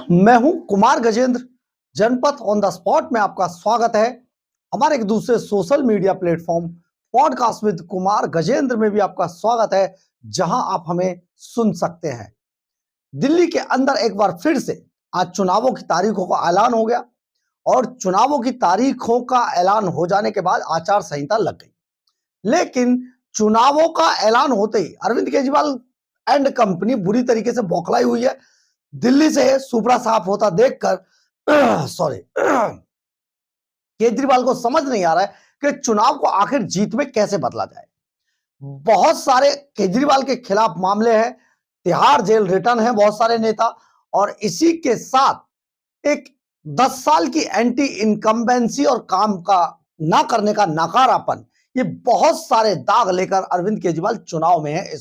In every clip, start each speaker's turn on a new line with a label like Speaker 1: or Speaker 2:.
Speaker 1: मैं हूं कुमार गजेंद्र। जनपथ on the spot में आपका स्वागत है। हमारे एक दूसरे social media platform podcast with Kumar Gajendra में भी आपका स्वागत है, जहां आप हमें सुन सकते हैं। दिल्ली के अंदर एक बार फिर से आज चुनावों की तारीखों का ऐलान हो गया और चुनावों की तारीखों का ऐलान हो जाने के बाद आचार संहिता लग गई। लेकिन चुनावों का ऐलान होते ही अरविंद केजरीवाल एंड कंपनी बुरी तरीके से बौखलाई हुई है। दिल्ली से सुपड़ा साफ होता देखकर सॉरी केजरीवाल को समझ नहीं आ रहा है कि चुनाव को आखिर जीत में कैसे बदला जाए। बहुत सारे केजरीवाल के खिलाफ मामले हैं, तिहाड़ जेल रिटर्न है बहुत सारे नेता, और इसी के साथ एक 10 साल की एंटी इनकम्बेंसी और काम का ना करने का नकारापन, ये बहुत सारे दाग लेकर अरविंद केजरीवाल चुनाव में है।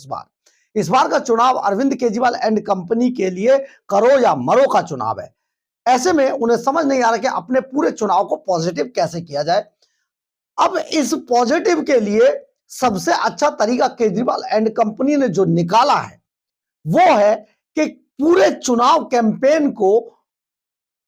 Speaker 1: इस बार का चुनाव अरविंद केजरीवाल एंड कंपनी के लिए करो या मरो का चुनाव है। ऐसे में उन्हें समझ नहीं आ रहा कि अपने पूरे चुनाव को पॉजिटिव कैसे किया जाए। अब इस पॉजिटिव के लिए सबसे अच्छा तरीका केजरीवाल एंड कंपनी ने जो निकाला है वो है कि पूरे चुनाव कैंपेन को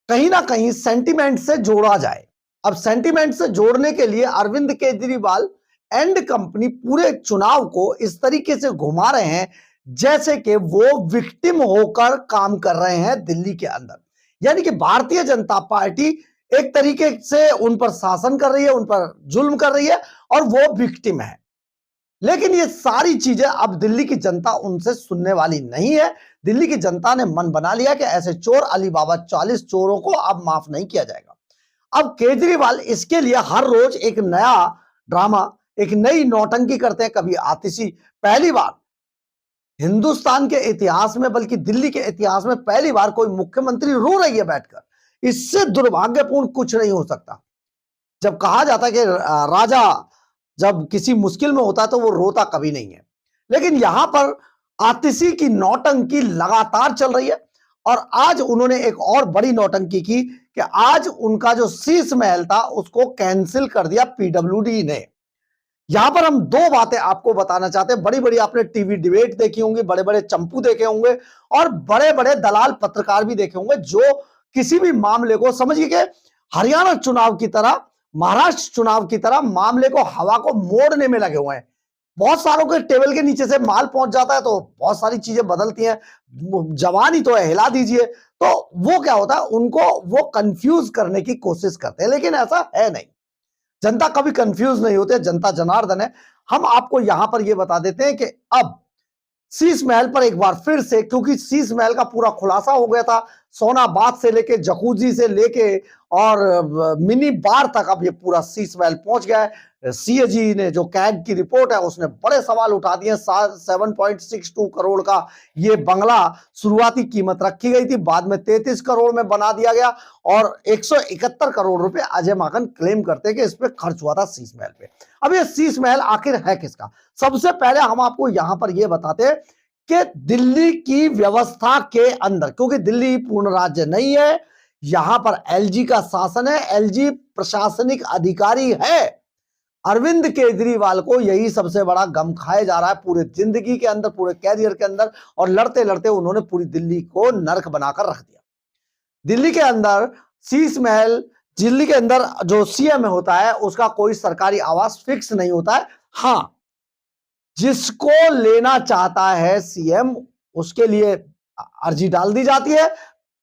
Speaker 1: कहीं ना कहीं सेंटिमेंट से जोड़ा जाए। अब सेंटिमेंट से जोड़ने के लिए अरविंद केजरीवाल एंड कंपनी पूरे चुनाव को इस तरीके से घुमा रहे हैं जैसे कि वो विक्टिम होकर काम कर रहे हैं दिल्ली के अंदर। यानी कि भारतीय जनता पार्टी एक तरीके से उन पर शासन कर रही है, उन पर जुल्म कर रही है और वो विक्टिम है। लेकिन ये सारी चीजें अब दिल्ली की जनता उनसे सुनने वाली नहीं है। दिल्ली की जनता ने मन बना लिया कि ऐसे चोर अली बाबा 40 चोरों को अब माफ नहीं किया जाएगा। अब केजरीवाल इसके लिए हर रोज एक नया ड्रामा, एक नई नौटंकी करते हैं। कभी आतिशी, पहली बार हिंदुस्तान के इतिहास में, बल्कि दिल्ली के इतिहास में पहली बार कोई मुख्यमंत्री रो रही है बैठकर। इससे दुर्भाग्यपूर्ण कुछ नहीं हो सकता। जब कहा जाता है कि राजा जब किसी मुश्किल में होता है तो वो रोता कभी नहीं है, लेकिन यहां पर आतिशी की नौटंकी लगातार चल रही है। और आज उन्होंने एक और बड़ी नौटंकी की कि आज उनका जो शीश महल था उसको कैंसिल कर दिया पीडब्ल्यूडी ने। यहां पर हम दो बातें आपको बताना चाहते हैं। बड़ी बड़ी आपने टीवी डिबेट देखी होंगी, बड़े बड़े चंपू देखे होंगे और बड़े बड़े दलाल पत्रकार भी देखे होंगे जो किसी भी मामले को समझिए कि हरियाणा चुनाव की तरह, महाराष्ट्र चुनाव की तरह मामले को हवा को मोड़ने में लगे हुए हैं। बहुत सारों के टेबल के नीचे से माल पहुंच जाता है तो बहुत सारी चीजें बदलती हैं। जवानी तो है, हिला दीजिए। तो वो क्या होता है, उनको वो कंफ्यूज करने की कोशिश करते हैं, लेकिन ऐसा है नहीं। जनता कभी कंफ्यूज नहीं होते, जनता जनार्दन है। हम आपको यहां पर यह बता देते हैं कि अब शीश महल पर एक बार फिर से, क्योंकि शीश महल का पूरा खुलासा हो गया था, सोनाबाद से लेके जकूजी से लेके और मिनी बार तक अब ये पूरा शीश महल पहुंच गया है। सीएजी ने जो कैग की रिपोर्ट है उसने बड़े सवाल उठा दिए। 7.62 करोड़ का ये बंगला शुरुआती कीमत रखी गई थी, बाद में 33 करोड़ में बना दिया गया और 171 करोड़ रुपए अजय माकन क्लेम करते हैं कि इस पे खर्च हुआ था शीश महल पे। अब ये शीश महल आखिर है किसका? सबसे पहले हम आपको यहां पर यह बताते हैं कि दिल्ली की व्यवस्था के अंदर, क्योंकि दिल्ली पूर्ण राज्य नहीं है, यहां पर एलजी का शासन है, एलजी प्रशासनिक अधिकारी है। अरविंद केजरीवाल को यही सबसे बड़ा गम खाया जा रहा है पूरे जिंदगी के अंदर, पूरे कैरियर के अंदर, और लड़ते लड़ते उन्होंने पूरी दिल्ली को नर्क बनाकर रख दिया। दिल्ली के अंदर शीश महल, दिल्ली के अंदर जो सीएम होता है उसका कोई सरकारी आवास फिक्स नहीं होता है। हां, जिसको लेना चाहता है सीएम उसके लिए अर्जी डाल दी जाती है।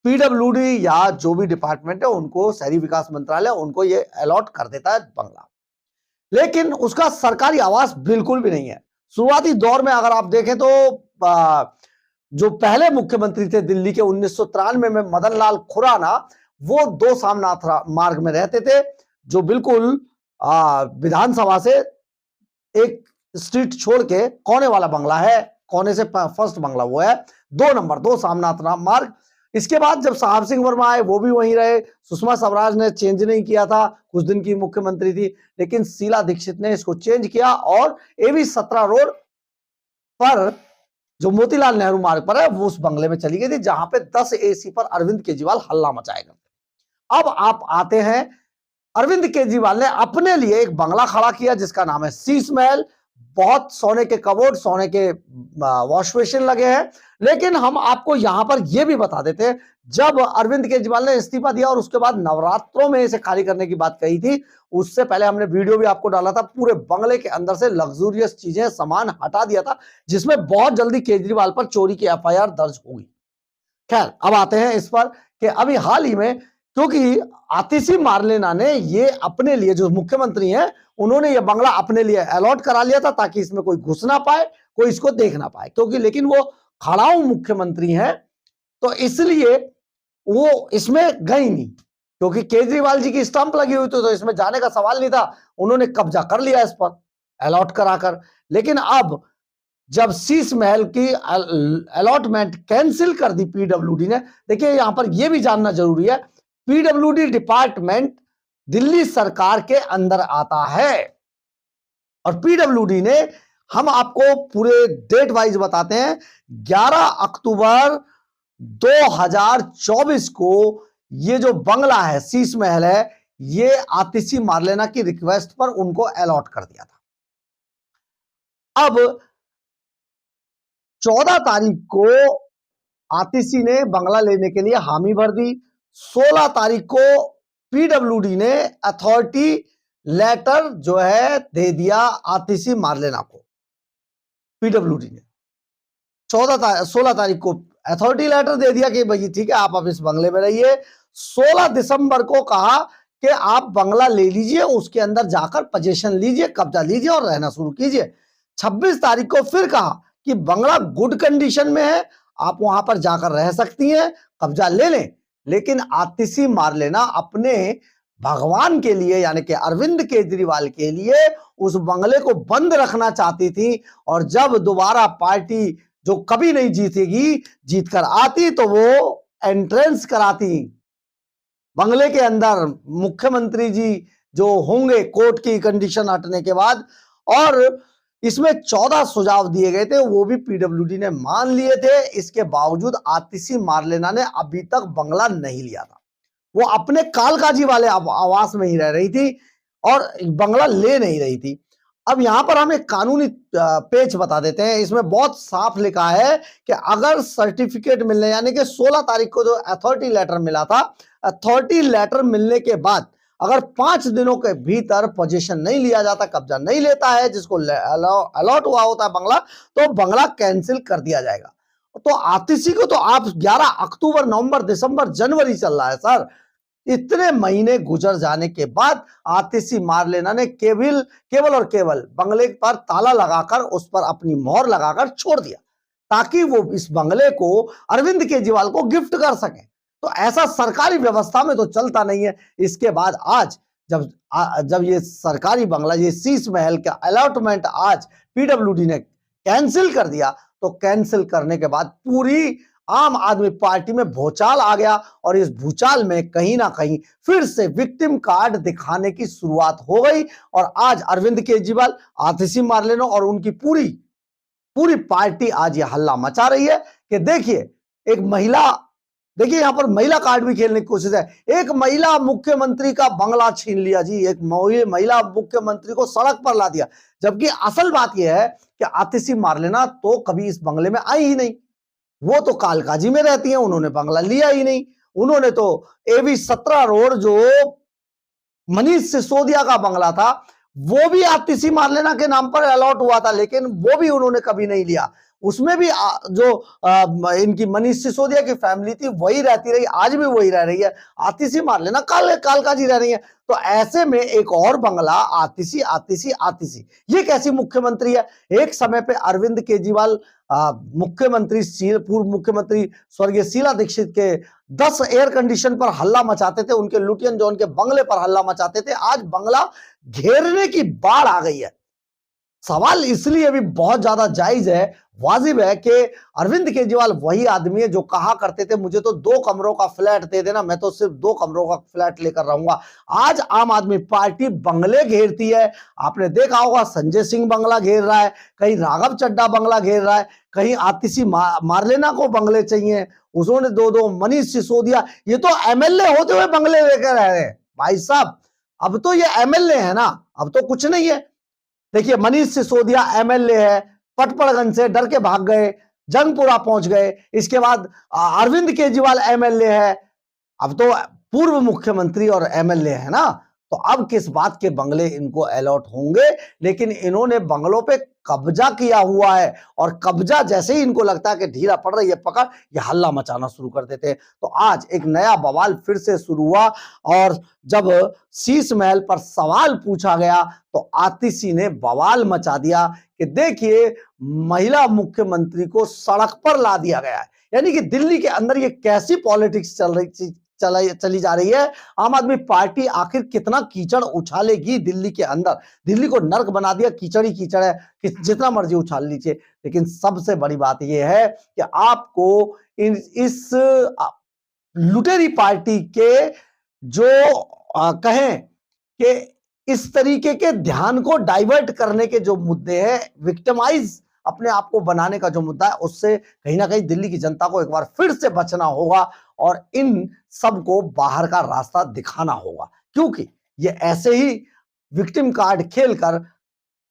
Speaker 1: पीडब्ल्यूडी या जो भी डिपार्टमेंट है उनको, शहरी विकास मंत्रालय उनको ये अलॉट कर देता है बंगला, लेकिन उसका सरकारी आवास बिल्कुल भी नहीं है। शुरुआती दौर में अगर आप देखें तो जो पहले मुख्यमंत्री थे दिल्ली के 1993 में, मदन लाल खुराना, वो दो सामनाथ मार्ग में रहते थे, जो बिल्कुल विधानसभा से एक स्ट्रीट छोड़ के कोने वाला बंगला है, कोने से फर्स्ट बंगला वो है, 2 नंबर 2 सामनाथ मार्ग। इसके बाद जब साहब सिंह वर्मा आए वो भी वहीं रहे। सुषमा स्वराज ने चेंज नहीं किया था, कुछ दिन की मुख्यमंत्री थी, लेकिन शीला दीक्षित ने इसको चेंज किया और एवी 17 रोड पर जो मोतीलाल नेहरू मार्ग पर है वो उस बंगले में चली गई थी, जहां पे 10 एसी पर अरविंद केजरीवाल हल्ला मचाए करते। अब आप आते हैं, अरविंद केजरीवाल ने अपने लिए एक बंगला खड़ा किया जिसका नाम है शीश महल। बहुत सोने के कबोर्ड, सोने के वॉश बेसिन लगे हैं। लेकिन हम आपको यहां पर यह भी बता देते हैं, जब अरविंद केजरीवाल ने इस्तीफा दिया और उसके बाद नवरात्रों में इसे खाली करने की बात कही थी, उससे पहले हमने वीडियो भी आपको डाला था, पूरे बंगले के अंदर से लग्जूरियस चीजें, सामान हटा दिया था, जिसमें बहुत जल्दी केजरीवाल पर चोरी की एफआईआर दर्ज होगी। खैर, अब आते हैं इस पर कि अभी हाल ही में, क्योंकि आतिशी मार्लेना ने ये अपने लिए, जो मुख्यमंत्री हैं, उन्होंने ये बंगला अपने लिए अलॉट करा लिया था ताकि इसमें कोई घुस ना पाए, कोई इसको देख ना पाए, क्योंकि लेकिन वो खड़ाऊ मुख्यमंत्री हैं, तो इसलिए वो इसमें गई नहीं, क्योंकि केजरीवाल जी की स्टंप लगी हुई थी, तो इसमें जाने का सवाल नहीं था। उन्होंने कब्जा कर लिया इस पर अलॉट कराकर। लेकिन अब जब शीश महल की अलॉटमेंट कैंसिल कर दी पीडब्ल्यूडी ने, देखिए यहां पर यह भी जानना जरूरी है, पीडब्ल्यूडी डिपार्टमेंट दिल्ली सरकार के अंदर आता है, और पीडब्ल्यूडी ने, हम आपको पूरे डेट वाइज बताते हैं, 11 अक्टूबर 2024 को ये जो बंगला है, शीश महल है, ये आतिशी मार्लेना की रिक्वेस्ट पर उनको अलॉट कर दिया था। अब 14 तारीख को आतिशी ने बंगला लेने के लिए हामी भर दी। 16 तारीख को पीडब्ल्यूडी ने अथॉरिटी लेटर जो है दे दिया आतिशी मार्लेना को। पीडब्ल्यूडी ने 16 तारीख को अथॉरिटी लेटर दे दिया कि भाई ठीक है, आप अब इस बंगले में रहिए। 16 दिसंबर को कहा कि आप बंगला ले लीजिए, उसके अंदर जाकर पोजीशन लीजिए, कब्जा लीजिए और रहना शुरू कीजिए। 26 तारीख को फिर कहा कि बंगला गुड कंडीशन में है, आप वहां पर जाकर रह सकती हैं, कब्जा ले लें। लेकिन आतिशी मार्लेना अपने भगवान के लिए, यानी कि अरविंद केजरीवाल के लिए, उस बंगले को बंद रखना चाहती थी, और जब दोबारा पार्टी जो कभी नहीं जीतेगी जीतकर आती, तो वो एंट्रेंस कराती बंगले के अंदर, मुख्यमंत्री जी जो होंगे कोर्ट की कंडीशन हटने के बाद। और इसमें 14 सुझाव दिए गए थे, वो भी पीडब्ल्यूडी ने मान लिए थे। इसके बावजूद आतिशी मार्लेना ने अभी तक बंगला नहीं लिया था, वो अपने कालकाजी वाले आवास में ही रह रही थी और बंगला ले नहीं रही थी। अब यहां पर हम एक कानूनी पेच बता देते हैं, इसमें बहुत साफ लिखा है कि अगर सर्टिफिकेट मिलने, यानी कि 16 तारीख को जो अथॉरिटी लेटर मिला था, अथॉरिटी लेटर मिलने के बाद अगर 5 दिनों के भीतर पोजीशन नहीं लिया जाता, कब्जा नहीं लेता है जिसको अलॉट हुआ होता है बंगला, तो बंगला कैंसिल कर दिया जाएगा। तो आतिशी को तो आप 11 अक्टूबर, नवंबर, दिसंबर, जनवरी चल रहा है सर, इतने महीने गुजर जाने के बाद आतिशी मार्लेना ने केवल और केवल बंगले पर ताला लगाकर, उस पर अपनी मोहर लगाकर छोड़ दिया, ताकि वो इस बंगले को अरविंद केजरीवाल को गिफ्ट कर सके। तो ऐसा सरकारी व्यवस्था में तो चलता नहीं है। इसके बाद आज जब ये सरकारी बंगला, ये शीश महल का अलॉटमेंट आज पीडब्ल्यूडी ने कैंसिल कर दिया, तो कैंसिल करने के बाद पूरी आम आदमी पार्टी में भूचाल आ गया, और इस भूचाल में कहीं ना कहीं फिर से विक्टिम कार्ड दिखाने की शुरुआत हो गई। और आज अरविंद केजरीवाल, आतिशी मार्लेना और उनकी पूरी पार्टी आज ये हल्ला मचा रही है कि देखिए, एक महिला, देखिए यहां पर महिला कार्ड भी खेलने की कोशिश है। एक महिला मुख्यमंत्री का बंगला छीन लिया जी, एक महिला मुख्यमंत्री को सड़क पर ला दिया, जबकि असल बात यह है कि आतिशी मार्लेना तो कभी इस बंगले में आई ही नहीं, वो तो कालकाजी में रहती हैं, उन्होंने बंगला लिया ही नहीं। उन्होंने तो एवी 17 रोड जो मनीष सिसोदिया का बंगला था, वो भी आतिशी मार्लेना के नाम पर अलॉट हुआ था, लेकिन वो भी उन्होंने कभी नहीं लिया। उसमें भी जो इनकी मनीष सिसोदिया की फैमिली थी वही रहती रही, आज भी वही रह रही है। आतिशी मार्लेना कालकाजी रह रही है। तो ऐसे में एक और बंगला, आतिशी आतिशी आतिशी, ये कैसी मुख्यमंत्री है? एक समय पे अरविंद केजरीवाल पूर्व मुख्यमंत्री स्वर्गीय शीला दीक्षित के 10 एयर कंडीशन पर हल्ला मचाते थे, उनके लुटियन जॉन के बंगले पर हल्ला मचाते थे। आज बंगला घेरने की बाढ़ आ गई है। सवाल इसलिए भी बहुत ज्यादा जायज है, वाजिब है, कि अरविंद केजरीवाल वही आदमी है जो कहा करते थे मुझे तो 2 कमरों का फ्लैट दे देना, मैं तो सिर्फ 2 कमरों का फ्लैट लेकर रहूंगा। आज आम आदमी पार्टी बंगले घेरती है। आपने देखा होगा, संजय सिंह बंगला घेर रहा है, कहीं राघव चड्ढा बंगला घेर रहा है, कहीं आतिशी मार्लेना को बंगले चाहिए, उन्होंने 2 मनीष सिसोदिया, ये तो एमएलए होते हुए बंगले लेकर रह रहे हैं भाई साहब। अब तो ये एमएलए है ना, अब तो कुछ नहीं है। देखिए मनीष सिसोदिया एमएलए है, पटपड़गंज से डर के भाग गए, जंगपुरा पहुंच गए। इसके बाद अरविंद केजरीवाल एमएलए है, अब तो पूर्व मुख्यमंत्री और एमएलए है ना, तो अब किस बात के बंगले इनको अलॉट होंगे। लेकिन इन्होंने बंगलों पे कब्जा किया हुआ है और कब्जा जैसे ही इनको लगता है कि ढीला पड़ रही है पकड़, ये हल्ला मचाना शुरू कर देते हैं। तो आज एक नया बवाल फिर से शुरू हुआ और जब शीश महल पर सवाल पूछा गया तो आतिशी ने बवाल मचा दिया कि देखिए महिला मुख्यमंत्री को सड़क पर ला दिया गया है। यानी कि दिल्ली के अंदर ये कैसी पॉलिटिक्स चली जा रही है। आम आदमी पार्टी आखिर कितना कीचड़ उछालेगी दिल्ली के अंदर। दिल्ली को नर्क बना दिया, कीचड़ ही कीचड़ है कि जितना मर्जी उछाल लीजिए। लेकिन सबसे बड़ी बात यह है कि आपको इस लुटेरी पार्टी के जो कहें कि इस तरीके के ध्यान को डाइवर्ट करने के जो मुद्दे हैं, विक्टिमाइज अपने आप को बनाने का जो मुद्दा है, उससे कहीं ना कहीं दिल्ली की जनता को एक बार फिर से बचना होगा और इन सबको बाहर का रास्ता दिखाना होगा, क्योंकि ये ऐसे ही विक्टिम कार्ड खेलकर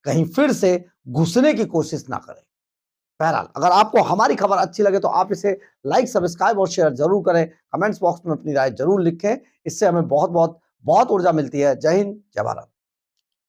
Speaker 1: कहीं फिर से घुसने की कोशिश ना करें। बहरहाल अगर आपको हमारी खबर अच्छी लगे तो आप इसे लाइक, सब्सक्राइब और शेयर जरूर करें। कमेंट्स बॉक्स में अपनी राय जरूर लिखें, इससे हमें बहुत बहुत बहुत ऊर्जा मिलती है। जय हिंद, जय भारत।